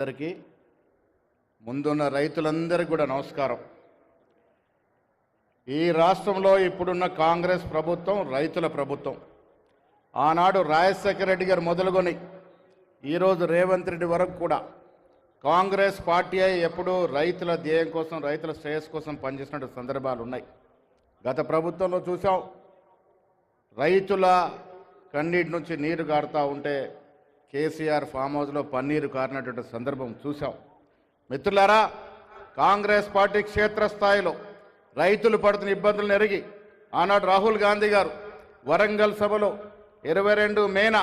అందరికీ ముందున్న రైతులందరికీ కూడా నమస్కారం. ఈ రాష్ట్రంలో ఇప్పుడున్న కాంగ్రెస్ ప్రభుత్వం రైతుల ప్రభుత్వం. ఆనాడు రాజశేఖర రెడ్డి గారు మొదలుకొని ఈరోజు రేవంత్ రెడ్డి వరకు కూడా కాంగ్రెస్ పార్టీ ఎప్పుడూ రైతుల ధ్యేయం కోసం, రైతుల శ్రేయస్సు కోసం పనిచేసిన సందర్భాలు ఉన్నాయి. గత ప్రభుత్వంలో చూసాం, రైతుల కన్నీటి నుంచి నీరు కారుతూ ఉంటే కేసీఆర్ ఫామ్ హౌస్లో పన్నీరు కారినటువంటి సందర్భం చూసాం. మిత్రులారా, కాంగ్రెస్ పార్టీ క్షేత్రస్థాయిలో రైతులు పడుతున్న ఇబ్బందులను ఎరిగి ఆనాడు రాహుల్ గాంధీ గారు వరంగల్ సభలో 22 మేన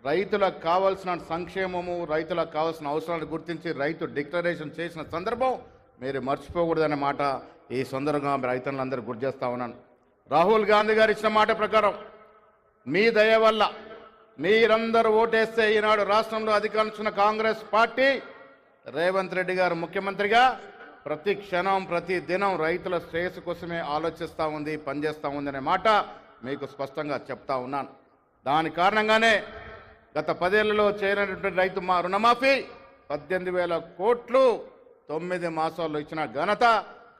రైతులకు కావాల్సిన సంక్షేమము, రైతులకు కావాల్సిన అవసరాలను గుర్తించి రైతు డిక్లరేషన్ చేసిన సందర్భం మీరు మర్చిపోకూడదనే మాట ఈ సందర్భంగా రైతులందరూ గుర్తు చేస్తా ఉన్నాను. రాహుల్ గాంధీ గారు ఇచ్చిన మాట ప్రకారం మీ దయ వల్ల మీరందరూ ఓటేస్తే ఈనాడు రాష్ట్రంలో అధికారించిన కాంగ్రెస్ పార్టీ రేవంత్ రెడ్డి గారు ముఖ్యమంత్రిగా ప్రతి క్షణం, ప్రతి దినం రైతుల శ్రేయస్సు కోసమే ఆలోచిస్తూ ఉంది, పనిచేస్తూ ఉంది అనే మాట మీకు స్పష్టంగా చెప్తా ఉన్నాను. దాని కారణంగానే గత 10 ఏళ్లలో చేయనటువంటి రైతు రుణమాఫీ 18,000 కోట్లు 9 మాసాల్లో ఇచ్చిన ఘనత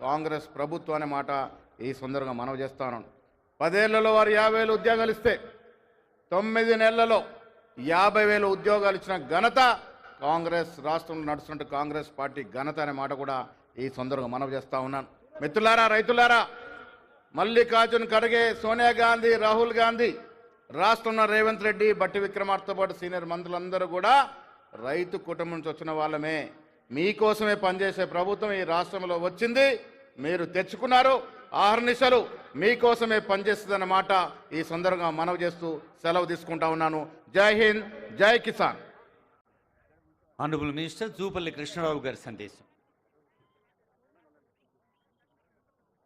కాంగ్రెస్ ప్రభుత్వం అనే మాట ఈ సందర్భంగా మనవి చేస్తా ఉన్నాను. 10 ఏళ్లలో వారు 50,000 ఉద్యోగాలు ఇస్తే 9 నెలలలో 50,000 ఉద్యోగాలు ఇచ్చిన ఘనత కాంగ్రెస్ రాష్ట్రంలో నడుస్తున్న కాంగ్రెస్ పార్టీ ఘనత అనే మాట కూడా ఈ సందర్భంగా మనవి చేస్తా ఉన్నాను. మిత్రులారా, రైతులారా, మల్లికార్జున్ ఖర్గే, సోనియా గాంధీ, రాహుల్ గాంధీ, రాష్ట్రంలో రేవంత్ రెడ్డి, బట్టి విక్రమార్కతో పాటు సీనియర్ మంత్రులందరూ కూడా రైతు కుటుంబం నుంచి వచ్చిన వాళ్ళమే. మీకోసమే పనిచేసే ప్రభుత్వం ఈ రాష్ట్రంలో వచ్చింది, మీరు తెచ్చుకున్నారు. ఆహర్నిశలు మీకోసమే పనిచేస్తుందన్నమాట ఈ సందర్భంగా మనవి చేస్తూ సెలవు తీసుకుంటా ఉన్నాను. జై హింద్, జై కిసాన్. ఆనరబుల్ మినిస్టర్ జూపల్లి కృష్ణారావు గారి సందేశం.